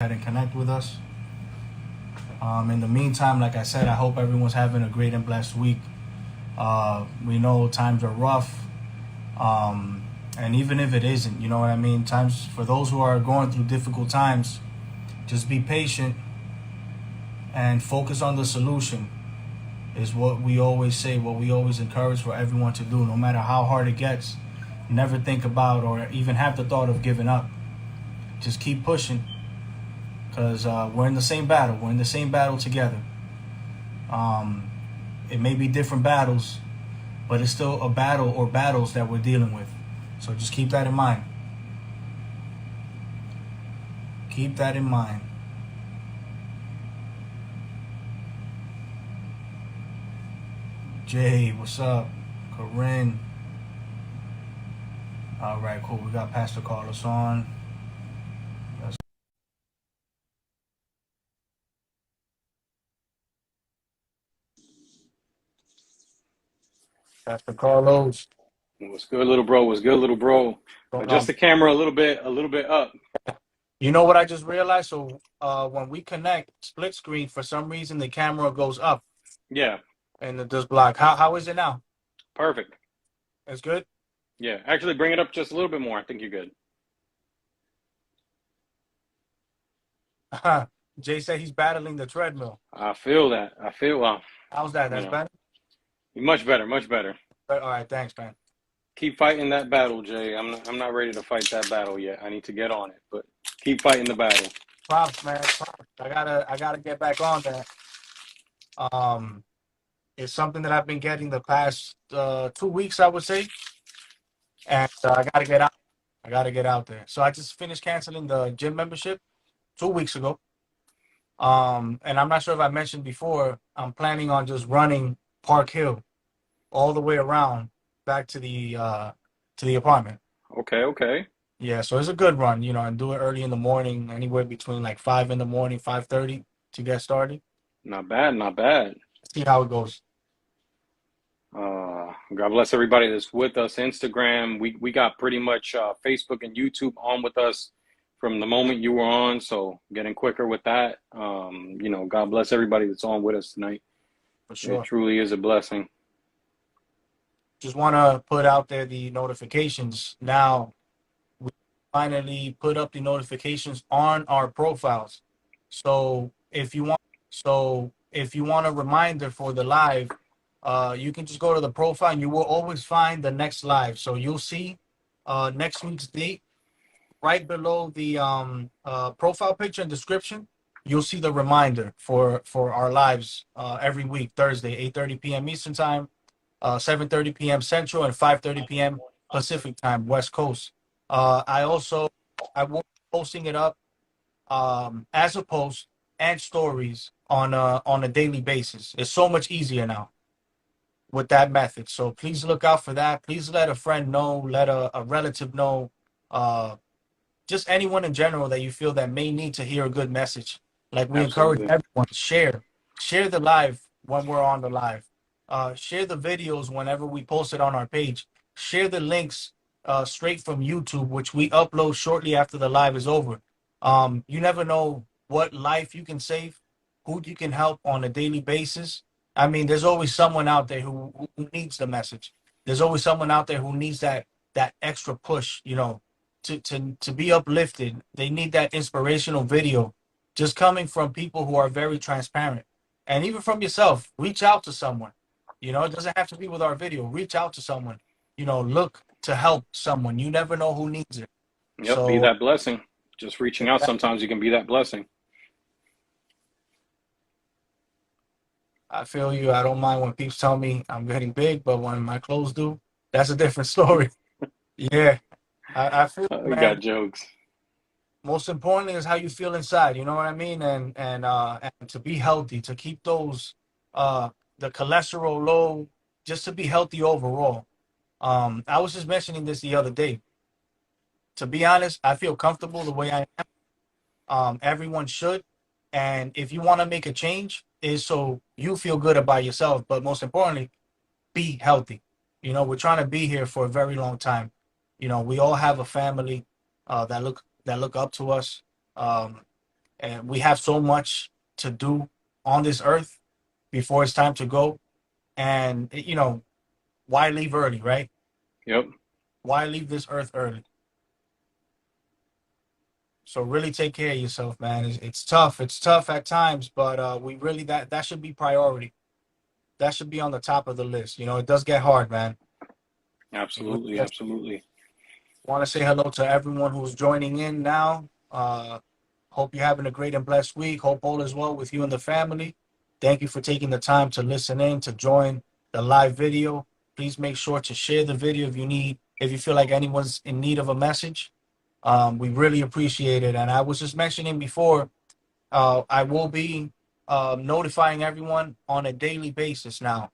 ahead and connect with us. In the meantime, like I said, I hope everyone's having a great and blessed week. We know times are rough, and even if it isn't, you know what I mean? Times for those who are going through difficult times, just be patient and focus on the solution, is what we always say, what we always encourage for everyone to do, no matter how hard it gets. Never think about or even have the thought of giving up. Just keep pushing because we're in the same battle. We're in the same battle together. Um, it may be different battles, but it's still a battle or battles that we're dealing with. So just keep that in mind. Keep that in mind. Jay, what's up? Corinne. All right, cool. We got Pastor Carlos on. Let's Pastor Carlos. What's good, little bro? What's good, little bro? Going Adjust on. the camera a little bit up. You know what I just realized? So when we connect split screen, for some reason the camera goes up Yeah, and it does block. How is it now? perfect. It's good. Yeah, actually, bring it up just a little bit more. I think you're good. Jay said he's battling the treadmill. I feel that. I feel How's that? you That's know, better. much better, much better. All right, thanks, man. Keep fighting that battle, Jay. I'm not ready to fight that battle yet. I need to get on it, but keep fighting the battle. Props, man. Props. I gotta get back on that. Um, it's something that I've been getting the past 2 weeks, I would say, and I gotta get out. I gotta get out there. So I just finished canceling the gym membership 2 weeks ago. And I'm not sure if I mentioned before, I'm planning on just running Park Hill all the way around back to the apartment. Okay, okay. Yeah, so it's a good run, and do it early in the morning, anywhere between like 5 in the morning, 5:30 to get started. Not bad, not bad. See how it goes. God bless everybody that's with us. Instagram, we got pretty much Facebook and YouTube on with us from the moment you were on, so getting quicker with that. God bless everybody that's on with us tonight. For It sure. truly is a blessing. Just want to put out there the notifications. Now, we finally put up the notifications on our profiles. So if you want a reminder for the live, you can just go to the profile and you will always find the next live. So you'll see next week's date right below the profile picture and description. You'll see the reminder for our lives every week, Thursday, 8:30 p.m. Eastern time, 7:30 p.m. Central, and 5:30 p.m. Pacific time, West Coast. I will be posting it up as a post and stories on a daily basis. It's so much easier now with that method. So please look out for that. Please let a friend know, let a relative know, uh, just anyone in general that you feel that may need to hear a good message. Like we encourage Absolutely. everyone, share the live when we're on the live. Share the videos whenever we post it on our page. Share the links straight from YouTube, which we upload shortly after the live is over. You never know what life you can save, who you can help on a daily basis. I mean, there's always someone out there who needs the message. There's always someone out there who needs that extra push, to be uplifted. They need that inspirational video just coming from people who are very transparent. And even from yourself, reach out to someone. It doesn't have to be with our video. Reach out to someone. Look to help someone. You never know who needs it. Yep, be So that blessing. Just reaching out sometimes you can be that blessing. I feel you. I don't mind when people tell me I'm getting big, but when my clothes do, that's a different story. Yeah, I feel you, We man. got jokes. Most importantly is how you feel inside, you know what I mean? And to be healthy, to keep those uh the cholesterol low, just to be healthy overall. I was just mentioning this the other day. To be honest, I feel comfortable the way I am. Everyone should. And if you want to make a change, is so you feel good about yourself, but most importantly, be healthy. We're trying to be here for a very long time. We all have a family that look up to us. Um, and we have so much to do on this earth before it's time to go. And why leave early, right? Yep. Why leave this earth early? So really take care of yourself, man. It's tough. It's tough at times, but we really that should be priority. That should be on the top of the list. It does get hard, man. It really Absolutely. gets. Absolutely. Want to say hello to everyone who's joining in now. Hope you're having a great and blessed week. Hope all is well with you and the family. Thank you for taking the time to listen in, to join the live video. Please make sure to share the video if you feel like anyone's in need of a message. We really appreciate it. And I was just mentioning before, I will be notifying everyone on a daily basis now,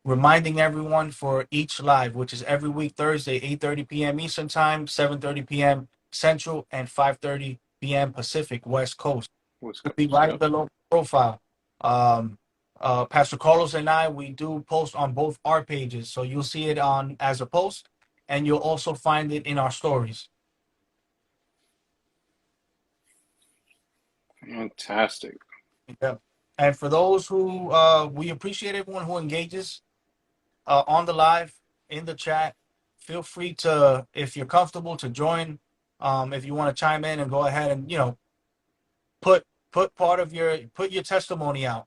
reminding everyone for each live, which is every week Thursday, 8:30 p.m. Eastern Time, 7:30 p.m. Central, and 5:30 p.m. Pacific, West Coast. What's It'll good? be right Yep. below the profile. Um, Pastor Carlos and I, we do post on both our pages, so you'll see it on as a post, and you'll also find it in our stories. Fantastic. Yeah. And for those who we appreciate everyone who engages on the live, in the chat. Feel free to, if you're comfortable, to join. If you want to chime in and go ahead and put put your testimony out.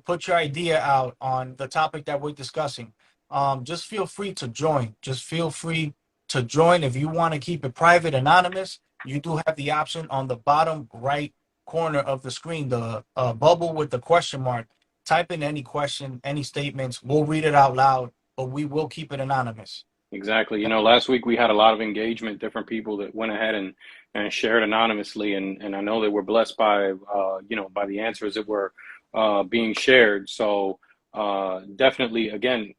Put your idea out on the topic that we're discussing. Just feel free to join. Just feel free to join. If you want to keep it private, anonymous, you do have the option on the bottom right corner of the screen, the bubble with the question mark. Type in any question, any statements. We'll read it out loud, but we will keep it anonymous. Exactly. Last week we had a lot of engagement, different people that went ahead and shared anonymously. And I know that we're blessed by, by the answers that were being shared. So definitely, again,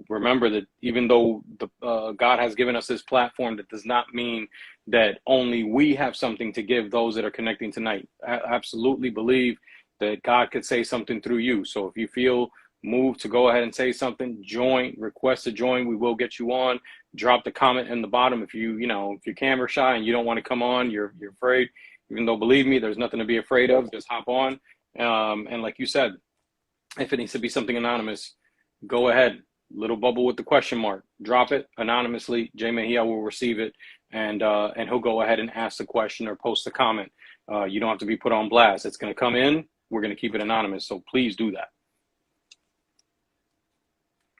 remember that even though God has given us this platform, that does not mean that only we have something to give those that are connecting tonight. I absolutely believe that God could say something through you. So if you feel move to go ahead and say something, join, request to join, we will get you on. Drop the comment in the bottom. If if you're camera shy and you don't want to come on, you're afraid, even though, believe me, there's nothing to be afraid of. Just hop on. And like you said, if it needs to be something anonymous, go ahead, little bubble with the question mark, drop it anonymously. Jay Mejia will receive it, and he'll go ahead and ask the question or post a comment. You don't have to be put on blast. It's going to come in. We're going to keep it anonymous. So please do that.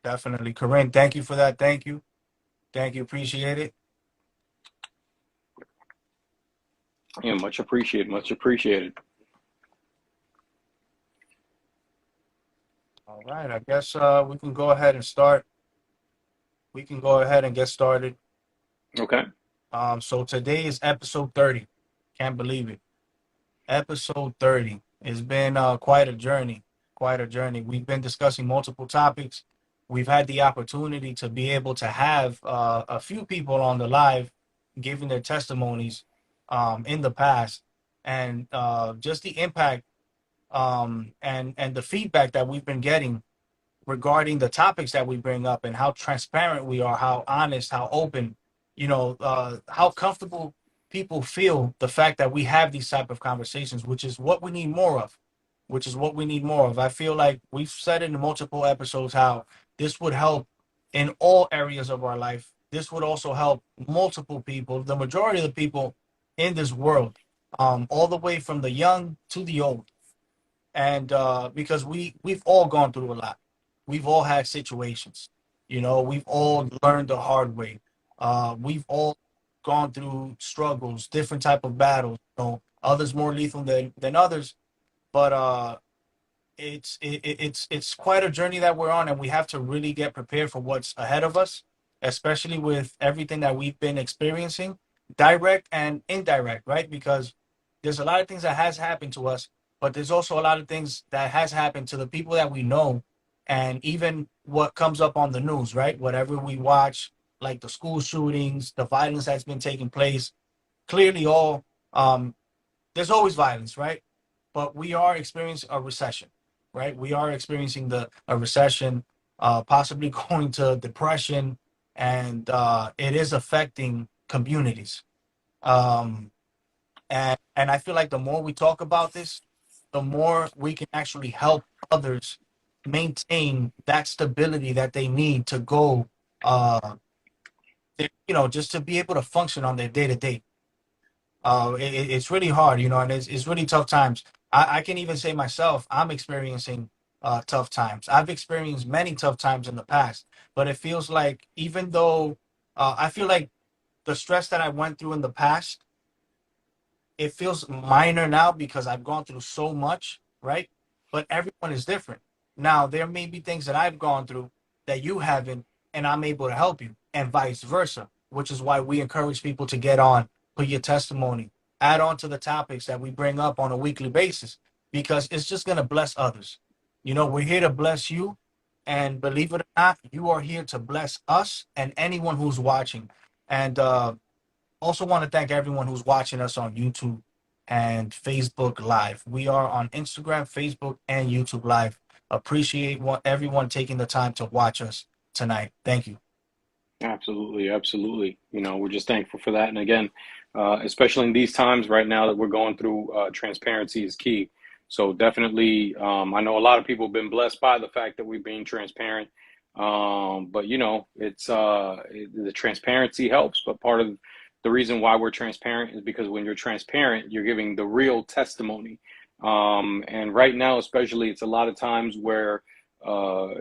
Definitely. Corinne, thank you for that. Thank you. Thank you. Appreciate it. Yeah, much appreciated. Much appreciated. All right. I guess we can go ahead and start. We can go ahead and get started. Okay. So today is episode 30. Can't believe it. Episode 30. It's been quite a journey. Quite a journey. We've been discussing multiple topics. We've had the opportunity to be able to have a few people on the live giving their testimonies in the past, and just the impact and the feedback that we've been getting regarding the topics that we bring up and how transparent we are, how honest, how open, how comfortable people feel the fact that we have these type of conversations, which is what we need more of. Which is what we need more of. I feel like we've said in multiple episodes how this would help in all areas of our life. This would also help multiple people, the majority of the people in this world, all the way from the young to the old. And because we've all gone through a lot. We've all had situations. We've all learned the hard way. We've all gone through struggles, different type of battles. Others more lethal than others. But it's quite a journey that we're on, and we have to really get prepared for what's ahead of us, especially with everything that we've been experiencing, direct and indirect, right? Because there's a lot of things that has happened to us, but there's also a lot of things that has happened to the people that we know, and even what comes up on the news, right? Whatever we watch, like the school shootings, the violence that's been taking place, clearly all there's always violence, right? But we are experiencing a recession, right? We are experiencing a recession, possibly going to depression, and it is affecting communities. Um, And I feel like the more we talk about this, the more we can actually help others maintain that stability that they need to go, just to be able to function on their day to day. It's really hard, and it's really tough times. I can even say myself, I'm experiencing tough times. I've experienced many tough times in the past, but it feels like even though I feel like the stress that I went through in the past, it feels minor now because I've gone through so much, right? But everyone is different. Now, there may be things that I've gone through that you haven't, and I'm able to help you, and vice versa, which is why we encourage people to get on, put your testimony, add on to the topics that we bring up on a weekly basis, because it's just going to bless others. We're here to bless you, and believe it or not, you are here to bless us and anyone who's watching. And also want to thank everyone who's watching us on YouTube and Facebook Live. We are on Instagram, Facebook, and YouTube Live. Appreciate everyone taking the time to watch us tonight. Thank you. Absolutely, absolutely. We're just thankful for that. And again, especially in these times right now that we're going through, transparency is key. So definitely, I know a lot of people have been blessed by the fact that we're being transparent. But it's the transparency helps. But part of the reason why we're transparent is because when you're transparent, you're giving the real testimony. And right now, especially, it's a lot of times where,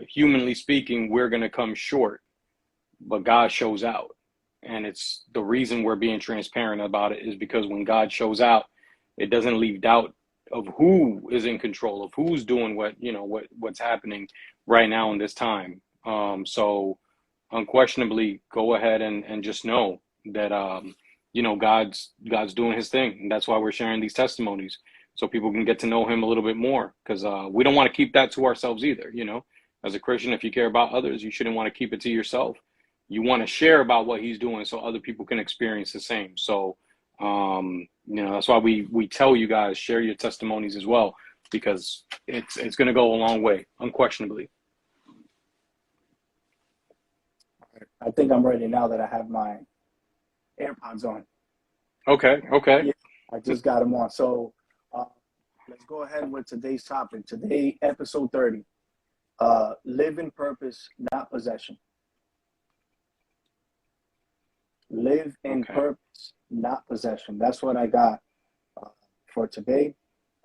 humanly speaking, we're going to come short, but God shows out. And it's the reason we're being transparent about it is because when God shows out, it doesn't leave doubt of who is in control, of who's doing what's happening right now in this time. So unquestionably, go ahead and just know that God's doing his thing, and that's why we're sharing these testimonies so people can get to know him a little bit more, because we don't want to keep that to ourselves either. As a Christian, if you care about others, you shouldn't want to keep it to yourself. You want to share about what he's doing so other people can experience the same. So that's why we tell you guys, share your testimonies as well, because it's going to go a long way, unquestionably. I think I'm ready now that I have my AirPods on. Okay. Yeah, I just got them on. So let's go ahead with today's topic. Today, episode 30. Live in purpose, not possession. Live in purpose, not possession. That's what I got for today.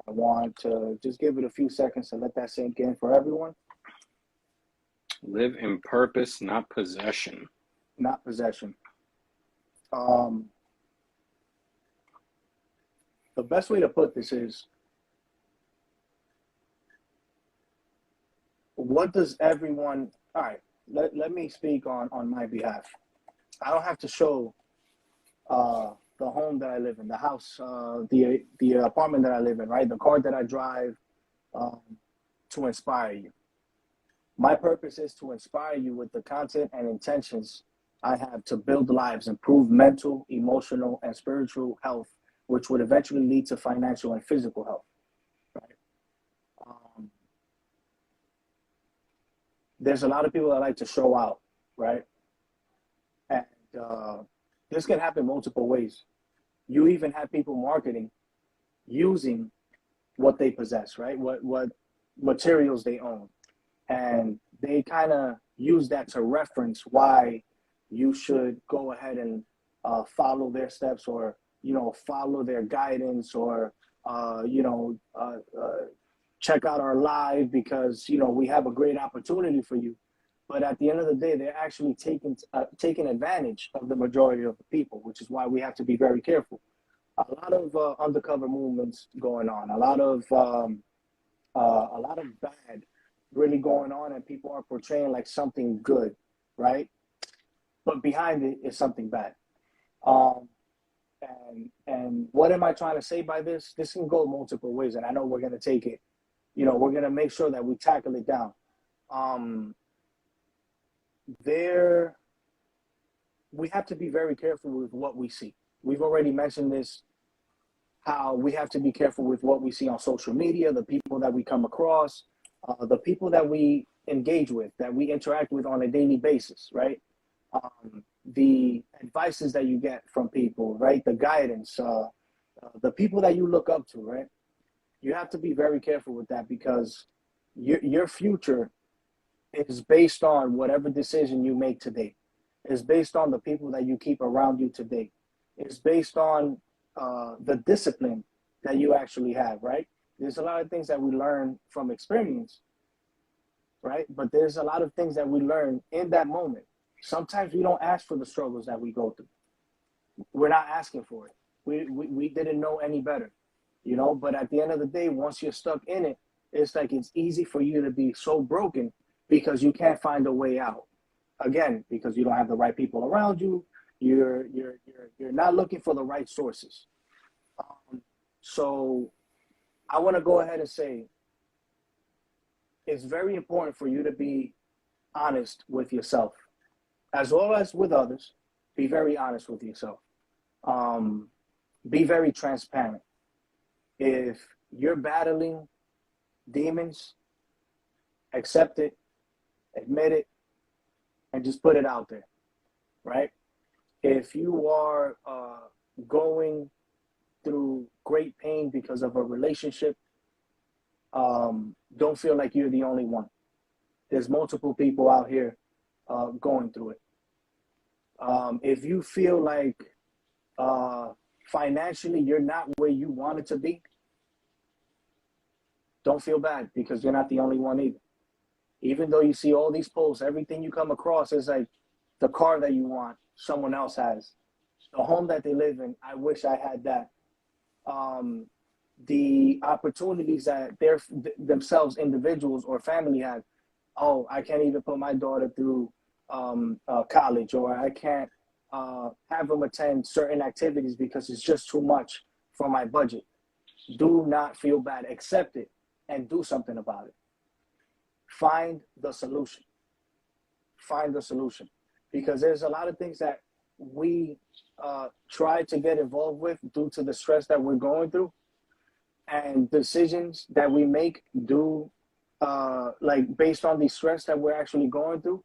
I want to just give it a few seconds to let that sink in for everyone. Live in purpose, not possession. Not possession. The best way to put this is, what does everyone, all right, let me speak on my behalf. I don't have to show the home that I live in, the house, the apartment that I live in, right? The car that I drive to inspire you. My purpose is to inspire you with the content and intentions I have to build lives, improve mental, emotional, and spiritual health, which would eventually lead to financial and physical health. Right? There's a lot of people that like to show out, right? And this can happen multiple ways. You even have people marketing using what they possess, right? What materials they own. And they kind of use that to reference why you should go ahead and follow their steps, or follow their guidance, or check out our live because we have a great opportunity for you. But at the end of the day, they're actually taking advantage of the majority of the people, which is why we have to be very careful. A lot of undercover movements going on, a lot of bad really going on, and people are portraying like something good, right? But behind it is something bad. And what am I trying to say by this? This can go multiple ways, and I know we're going to take it, we're going to make sure that we tackle it down. We have to be very careful with what we see. We've already mentioned this, how we have to be careful with what we see on social media, the people that we come across, the people that we engage with, that we interact with on a daily basis, right? The advices that you get from people, right? The guidance, the people that you look up to, right? You have to be very careful with that because your future is based on whatever decision you make today. It's based on the people that you keep around you today. It's based on the discipline that you actually have, right? There's a lot of things that we learn from experience, right? But there's a lot of things that we learn in that moment. Sometimes we don't ask for the struggles that we go through. We're not asking for it. We didn't know any better, you know? But at the end of the day, once you're stuck in it, it's like it's easy for you to be so broken because you can't find a way out. Again, because you don't have the right people around you. You're not looking for the right sources. So I want to go ahead and say it's very important for you to be honest with yourself as well as with others. Be very honest with yourself. Be very transparent. If you're battling demons, accept it, admit it, and just put it out there, right? If you are going through great pain because of a relationship, don't feel like you're the only one. There's multiple people out here going through it. If you feel like financially you're not where you wanted to be, don't feel bad because you're not the only one either. Even though you see all these posts, everything you come across is like the car that you want, someone else has. The home that they live in, I wish I had that. The opportunities that they're themselves, individuals or family have. Oh, I can't even put my daughter through college, or I can't have them attend certain activities because it's just too much for my budget. Do not feel bad. Accept it and do something about it. Find the solution. Find the solution. Because there's a lot of things that we try to get involved with due to the stress that we're going through, and decisions that we make do like based on the stress that we're actually going through,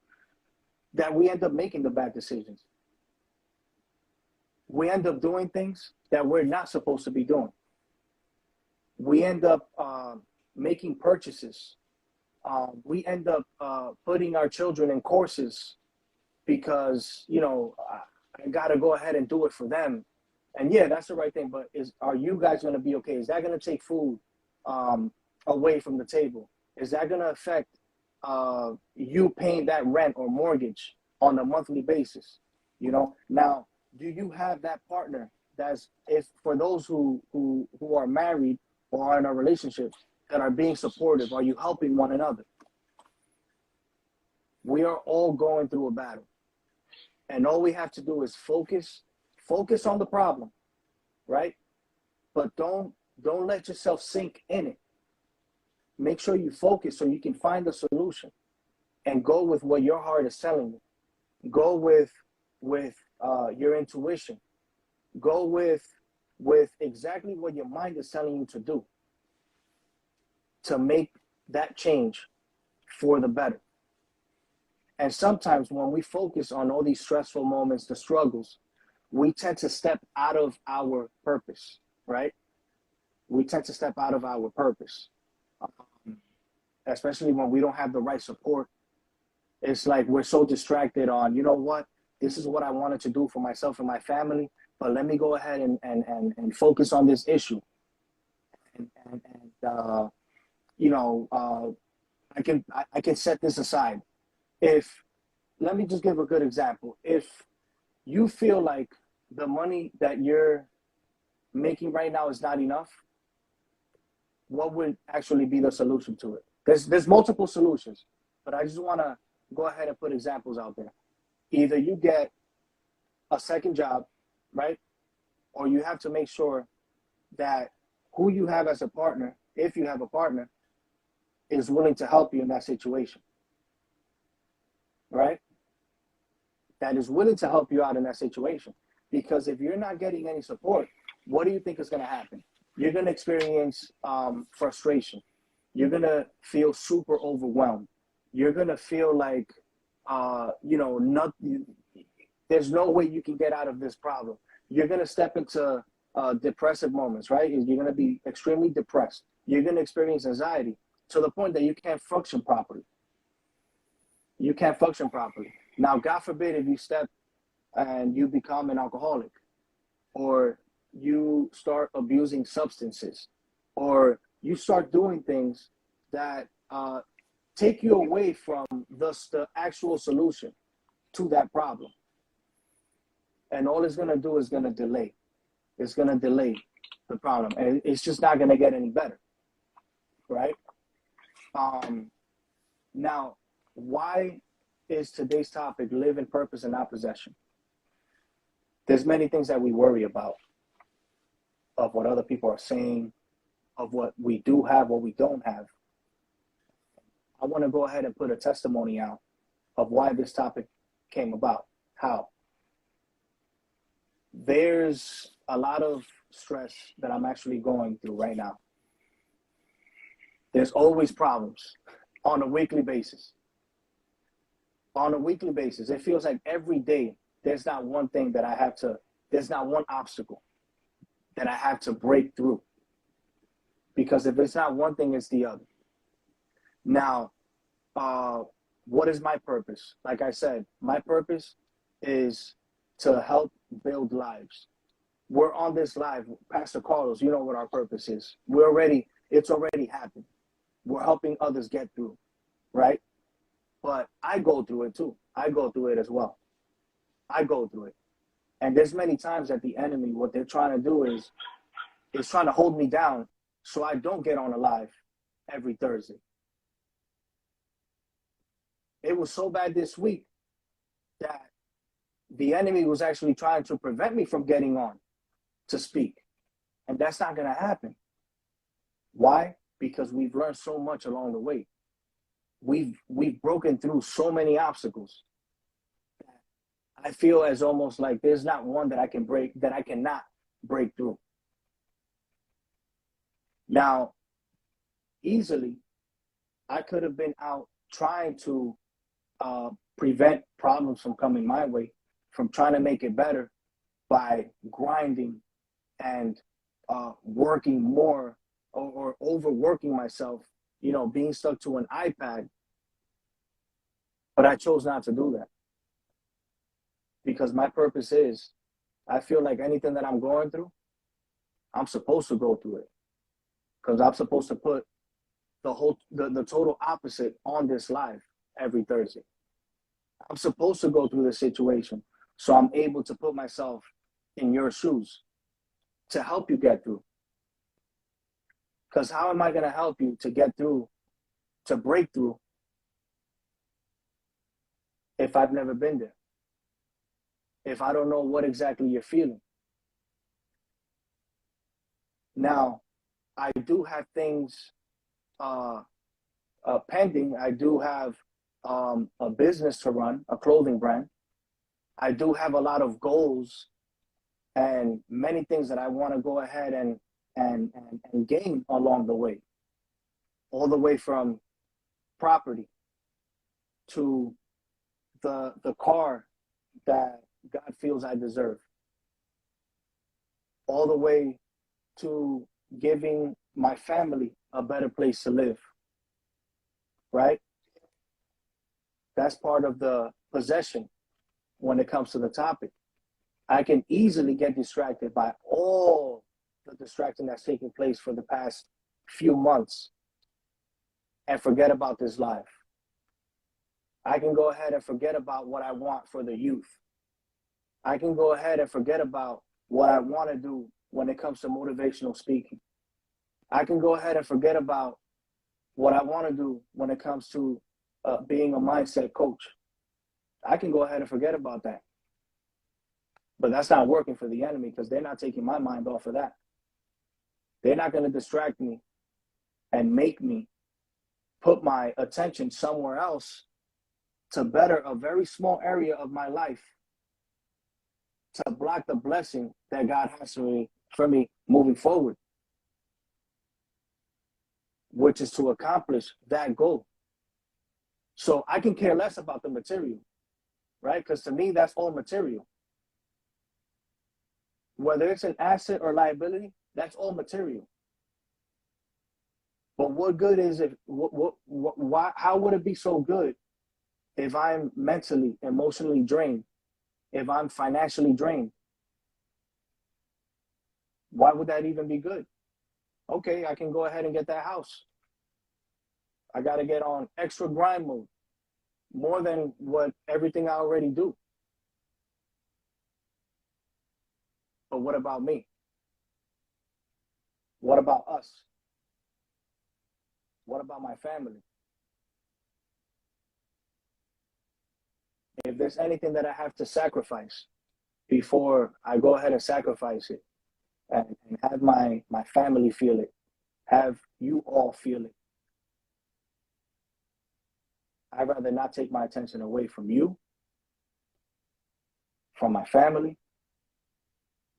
that we end up making the bad decisions. We end up doing things that we're not supposed to be doing. We end up making purchases. We end up putting our children in courses because, you know, I got to go ahead and do it for them. And yeah, that's the right thing. But are you guys going to be okay? Is that going to take food away from the table? Is that going to affect you paying that rent or mortgage on a monthly basis? You know, now, do you have that partner that's, if for those who are married or are in a relationship, that are being supportive? Are you helping one another? We are all going through a battle. And all we have to do is focus on the problem, right? But don't let yourself sink in it. Make sure you focus so you can find the solution and go with what your heart is telling you. Go with your intuition. Go with exactly what your mind is telling you to do to make that change for the better. And sometimes when we focus on all these stressful moments, the struggles, we tend to step out of our purpose, right? We tend to step out of our purpose, especially when we don't have the right support. It's like we're so distracted on, you know what, this is what I wanted to do for myself and my family, but let me go ahead and focus on this issue. I can set this aside. Let me just give a good example. If you feel like the money that you're making right now is not enough, what would actually be the solution to it? There's multiple solutions, but I just want to go ahead and put examples out there. Either you get a second job, right? Or you have to make sure that who you have as a partner, if you have a partner, is willing to help you in that situation, right? That is willing to help you out in that situation. Because if you're not getting any support, what do you think is going to happen? You're going to experience frustration. You're going to feel super overwhelmed. You're going to feel like, there's no way you can get out of this problem. You're going to step into depressive moments, right? You're going to be extremely depressed. You're going to experience anxiety to the point that you can't function properly. You can't function properly. Now, God forbid if you step and you become an alcoholic, or you start abusing substances, or you start doing things that take you away from the actual solution to that problem. And all it's going to do is going to delay. It's going to delay the problem. And it's just not going to get any better, right? Now, why is today's topic live in purpose and not possession? There's many things that we worry about, of what other people are saying, of what we do have, what we don't have. I want to go ahead and put a testimony out of why this topic came about. How? There's a lot of stress that I'm actually going through right now. There's always problems on a weekly basis. On a weekly basis, it feels like every day there's not one thing that I have to, there's not one obstacle that I have to break through. Because if it's not one thing, it's the other. Now, what is my purpose? Like I said, my purpose is to help build lives. We're on this live, Pastor Carlos, you know what our purpose is. It's already happened. We're helping others get through, right? But I go through it too. I go through it as well. I go through it. And there's many times that the enemy, what they're trying to do is trying to hold me down so I don't get on a live every Thursday. It was so bad this week that the enemy was actually trying to prevent me from getting on to speak. And that's not going to happen. Why? Because we've learned so much along the way. We've broken through so many obstacles. I feel as almost like there's not one that I cannot break through. Now, easily, I could have been out trying to prevent problems from coming my way, from trying to make it better by grinding and working more or overworking myself, being stuck to an iPad. But I chose not to do that. Because my purpose is, I feel like anything that I'm going through, I'm supposed to go through it. Because I'm supposed to put the total opposite on this live every Thursday. I'm supposed to go through the situation so I'm able to put myself in your shoes to help you get through. Because how am I going to help you to get through, to break through, if I've never been there? If I don't know what exactly you're feeling? Now, I do have things pending. I do have a business to run, a clothing brand. I do have a lot of goals and many things that I want to go ahead and gain along the way. All the way from property to the car that God feels I deserve. All the way to giving my family a better place to live. Right? That's part of the possession when it comes to the topic. I can easily get distracted by all the distraction that's taking place for the past few months and forget about this life. I can go ahead and forget about what I want for the youth. I can go ahead and forget about what I want to do when it comes to motivational speaking. I can go ahead and forget about what I want to do when it comes to being a mindset coach. I can go ahead and forget about that. But that's not working for the enemy because they're not taking my mind off of that. They're not going to distract me and make me put my attention somewhere else to better a very small area of my life, to block the blessing that God has for me moving forward, which is to accomplish that goal. So I can care less about the material, right? Because to me, that's all material. whether it's an asset or liability, that's all material. But what good is it? Why? How would it be so good if I'm mentally, emotionally drained? If I'm financially drained? Why would that even be good? Okay, I can go ahead and get that house. I got to get on extra grind mode, more than what everything I already do. But what about me? What about us? What about my family? If there's anything that I have to sacrifice before I go ahead and sacrifice it and have my family feel it, have you all feel it, I'd rather not take my attention away from you, from my family,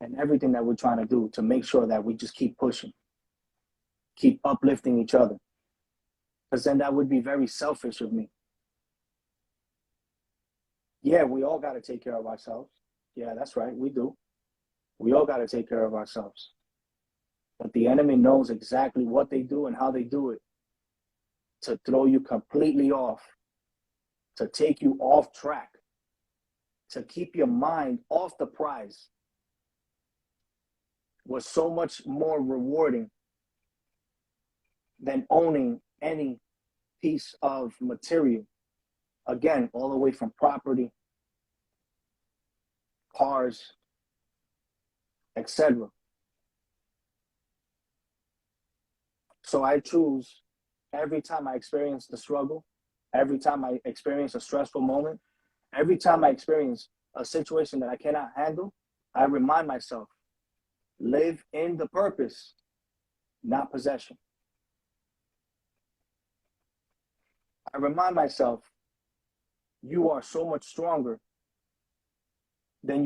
and everything that we're trying to do to make sure that we just keep pushing, keep uplifting each other. Because then that would be very selfish of me. Yeah, we all got to take care of ourselves. Yeah, that's right, we do. We all got to take care of ourselves. But the enemy knows exactly what they do and how they do it to throw you completely off, to take you off track, to keep your mind off the prize. Was so much more rewarding than owning any piece of material. Again, all the way from property, cars, etc. So I choose, every time I experience the struggle, every time I experience a stressful moment, every time I experience a situation that I cannot handle, I remind myself, live in the purpose, not possession. I remind myself, you are so much stronger